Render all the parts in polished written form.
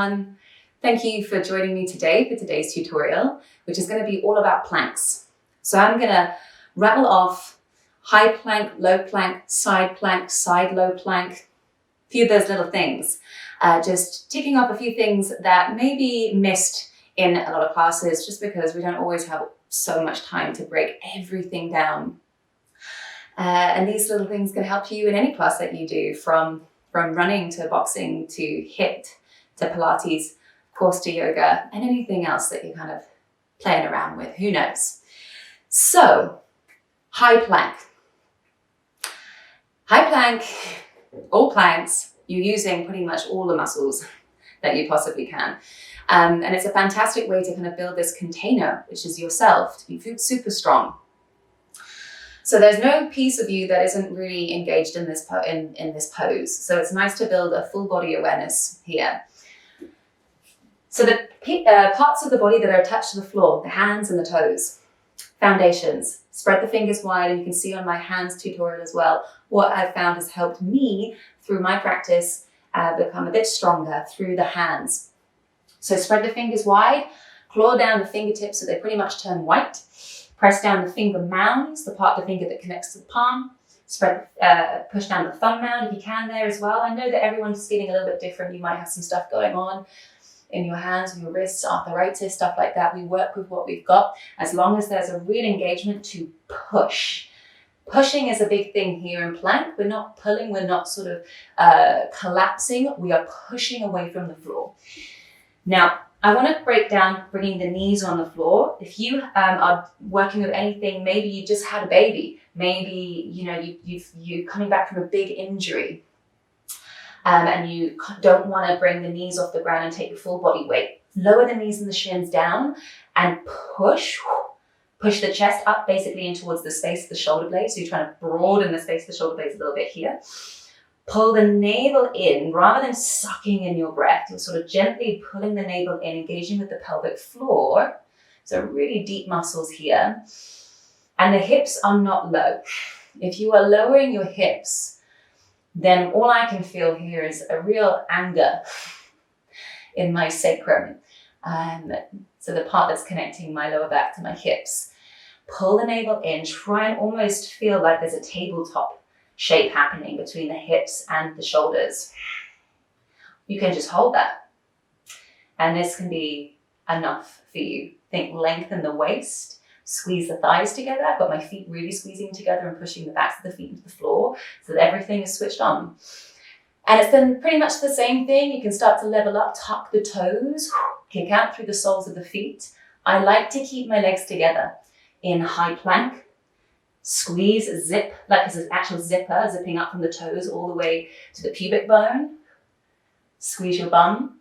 everyone. Thank you for joining me today for today's tutorial, which is going to be all about planks. So I'm going to rattle off high plank, low side low plank, a few of those little things. Just ticking off a few things that may be missed in a lot of classes just because we don't always have so much time to break everything down. And these little things can help you in any class that you do, from running to boxing to HIIT to Pilates, of course to yoga, and anything else that you're kind of playing around with, who knows. So, high plank. High plank, all planks, you're using pretty much all the muscles that you possibly can. And it's a fantastic way to kind of build this container, which is yourself, to be super strong. So there's no piece of you that isn't really engaged in this pose. So it's nice to build a full body awareness here. So the parts of the body that are attached to the floor, the hands and the toes. Foundations. Spread the fingers wide, and you can see on my hands tutorial as well, what I've found has helped me through my practice become a bit stronger through the hands. So spread the fingers wide, claw down the fingertips so they pretty much turn white. Press down the finger mounds, the part of the finger that connects to the palm. Push down the thumb mound if you can there as well. I know that everyone's feeling a little bit different. You might have some stuff going on in your hands, your wrists, arthritis, stuff like that. We work with what we've got as long as there's a real engagement to push. Pushing is a big thing here in plank. We're not pulling, we're not sort of collapsing. We are pushing away from the floor. Now, I want to break down bringing the knees on the floor. If you are working with anything, maybe you just had a baby, maybe you're coming back from a big injury, and you don't want to bring the knees off the ground and take your full body weight. Lower the knees and the shins down and push the chest up basically in towards the space of the shoulder blades. So you're trying to broaden the space of the shoulder blades a little bit here. Pull the navel in rather than sucking in your breath. You're sort of gently pulling the navel in, engaging with the pelvic floor. So really deep muscles here. And the hips are not low. If you are lowering your hips, then all I can feel here is a real anger in my sacrum. So the part that's connecting my lower back to my hips. Pull the navel in, try and almost feel like there's a tabletop shape happening between the hips and the shoulders. You can just hold that. And this can be enough for you. Think lengthen the waist, squeeze the thighs together. I've got my feet really squeezing together and pushing the backs of the feet into the floor so that everything is switched on. And it's then pretty much the same thing. You can start to level up, tuck the toes, kick out through the soles of the feet. I like to keep my legs together in high plank. Squeeze, zip, like it's an actual zipper, zipping up from the toes all the way to the pubic bone. Squeeze your bum.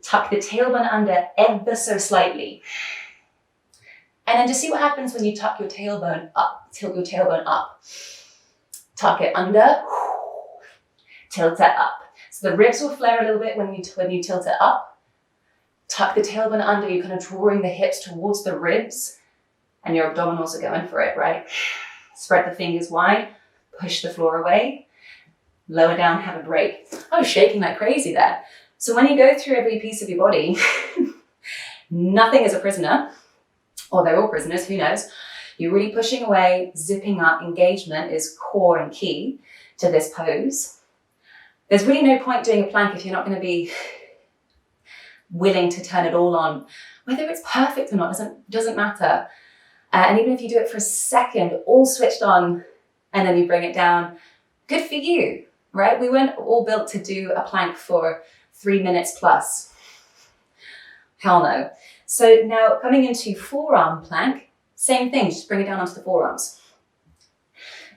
Tuck the tailbone under ever so slightly. And then just see what happens when you tuck your tailbone up, tilt your tailbone up. Tuck it under, tilt it up. So the ribs will flare a little bit when you tilt it up. Tuck the tailbone under, you're kind of drawing the hips towards the ribs. And your abdominals are going for it, right? Spread the fingers wide, push the floor away, lower down, have a break. I was shaking like crazy there. So when you go through every piece of your body, nothing is a prisoner, or they're all prisoners, who knows? You're really pushing away, zipping up. Engagement is core and key to this pose. There's really no point doing a plank if you're not going to be willing to turn it all on. Whether it's perfect or not doesn't matter. And even if you do it for a second, all switched on, and then you bring it down, good for you, right? We weren't all built to do a plank for 3 minutes plus. Hell no. So now coming into forearm plank, same thing, just bring it down onto the forearms.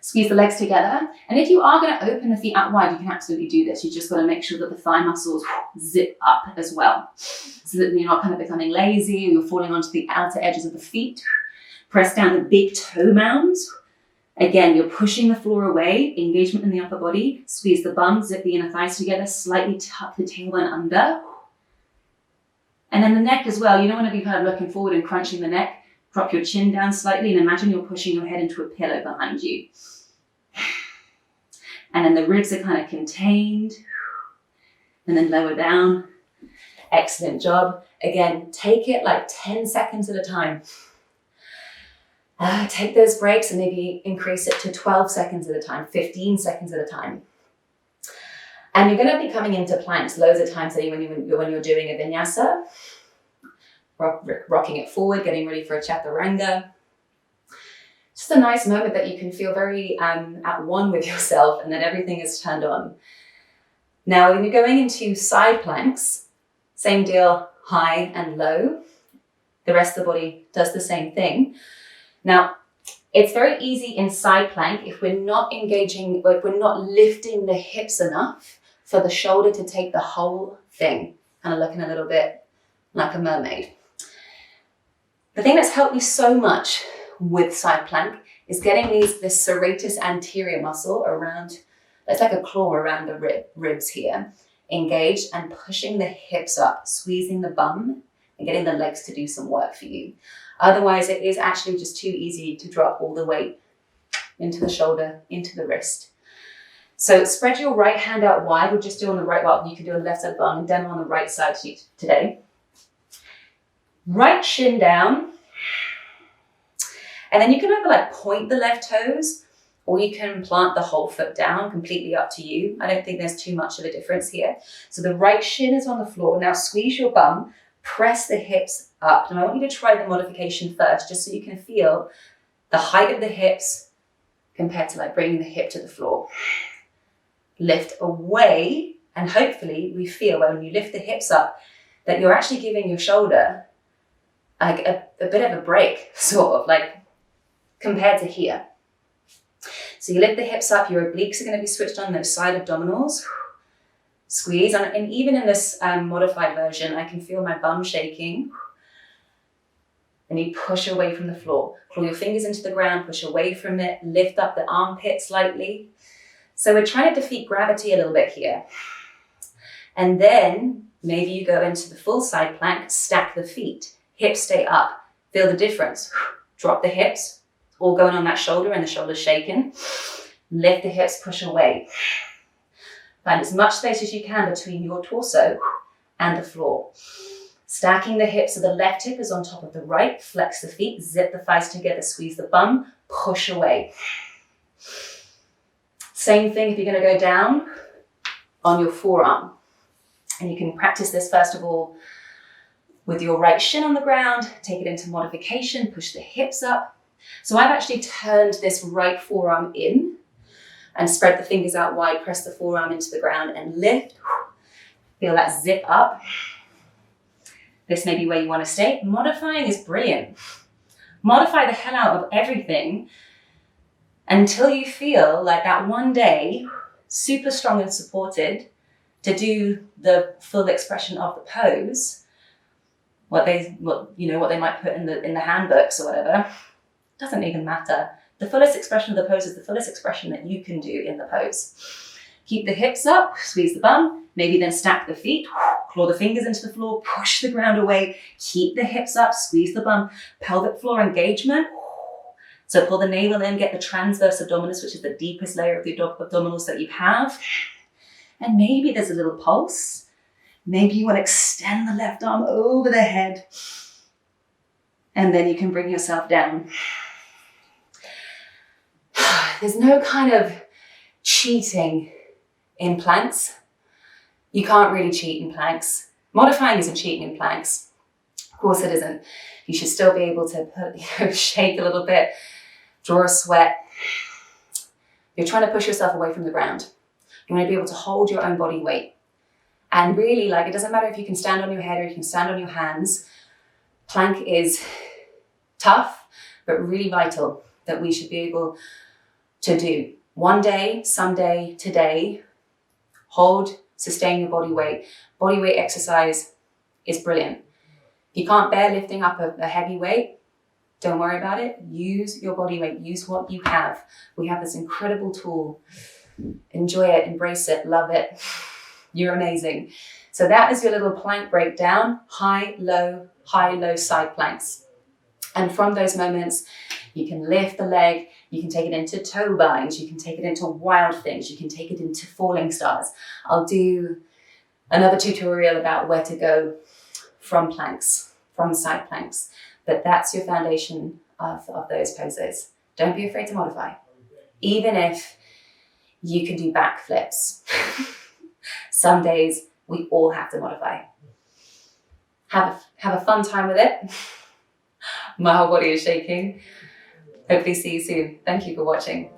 Squeeze the legs together. And if you are going to open the feet out wide, you can absolutely do this. You just got to make sure that the thigh muscles zip up as well, so that you're not kind of becoming lazy or you're falling onto the outer edges of the feet. Press down the big toe mounds. Again, you're pushing the floor away, engagement in the upper body. Squeeze the bum, zip the inner thighs together, slightly tuck the tailbone under. And then the neck as well. You don't want to be kind of looking forward and crunching the neck. Drop your chin down slightly and imagine you're pushing your head into a pillow behind you. And then the ribs are kind of contained. and then lower down. Excellent job. Again, take it like 10 seconds at a time. Take those breaks and maybe increase it to 12 seconds at a time, 15 seconds at a time. And you're going to be coming into planks loads of times when you're doing a vinyasa, rocking it forward, getting ready for a chaturanga. Just a nice moment that you can feel very at one with yourself, and then everything is turned on. Now, when you're going into side planks, same deal, high and low. The rest of the body does the same thing. Now, it's very easy in side plank if we're not engaging, or if we're not lifting the hips enough for the shoulder to take the whole thing, kind of looking a little bit like a mermaid. The thing that's helped me so much with side plank is getting this serratus anterior muscle around, that's like a claw around the ribs here, engaged, and pushing the hips up, squeezing the bum and getting the legs to do some work for you. Otherwise, it is actually just too easy to drop all the weight into the shoulder, into the wrist. So spread your right hand out wide. We'll just do on the right, well, you can do on the left side of the arm and then on the right side today. Right shin down. And then you can either like point the left toes, or you can plant the whole foot down, completely up to you. I don't think there's too much of a difference here. So the right shin is on the floor. Now squeeze your bum, press the hips up. And I want you to try the modification first, just so you can feel the height of the hips compared to like bringing the hip to the floor. Lift away, and hopefully we feel when you lift the hips up that you're actually giving your shoulder like a bit of a break, sort of like compared to here. So you lift the hips up, your obliques are going to be switched on, those side abdominals. Squeeze, and even in this modified version, I can feel my bum shaking. And you push away from the floor. Claw your fingers into the ground, push away from it, lift up the armpit slightly. So we're trying to defeat gravity a little bit here. And then maybe you go into the full side plank, stack the feet, hips stay up, feel the difference. Drop the hips, all going on that shoulder and the shoulder's shaken. Lift the hips, push away. Find as much space as you can between your torso and the floor. Stacking the hips so the left hip is on top of the right, flex the feet, zip the thighs together, squeeze the bum, push away. Same thing if you're going to go down on your forearm. And you can practice this first of all with your right shin on the ground, take it into modification, push the hips up. So I've actually turned this right forearm in and spread the fingers out wide, press the forearm into the ground and lift. Feel that zip up. This may be where you want to stay. Modifying is brilliant. Modify the hell out of everything until you feel like that one day, super strong and supported to do the full expression of the pose. What they might put in the handbooks or whatever, doesn't even matter. The fullest expression of the pose is the fullest expression that you can do in the pose. Keep the hips up, squeeze the bum, maybe then stack the feet, claw the fingers into the floor, push the ground away, keep the hips up, squeeze the bum, pelvic floor engagement. So pull the navel in, get the transverse abdominis, which is the deepest layer of the abdominals that you have. And maybe there's a little pulse. Maybe you want to extend the left arm over the head. And then you can bring yourself down. There's no kind of cheating in planks. You can't really cheat in planks. Modifying isn't cheating in planks. Of course it isn't. You should still be able to shake a little bit, draw a sweat. You're trying to push yourself away from the ground. You want to be able to hold your own body weight. And really, like, it doesn't matter if you can stand on your head or you can stand on your hands. Plank is tough, but really vital that we should be able to do. One day, someday, today, hold, sustain your body weight. Body weight exercise is brilliant. If you can't bear lifting up a heavy weight, don't worry about it. Use your body weight. Use what you have. We have this incredible tool. Enjoy it, embrace it, love it. You're amazing. So that is your little plank breakdown. High, low side planks. And from those moments, you can lift the leg, you can take it into toe binds, you can take it into wild things, you can take it into falling stars. I'll do another tutorial about where to go from planks, from side planks. But that's your foundation of those poses. Don't be afraid to modify. Even if you can do back flips. Some days we all have to modify. Have a fun time with it. My whole body is shaking. Hopefully see you soon. Thank you for watching.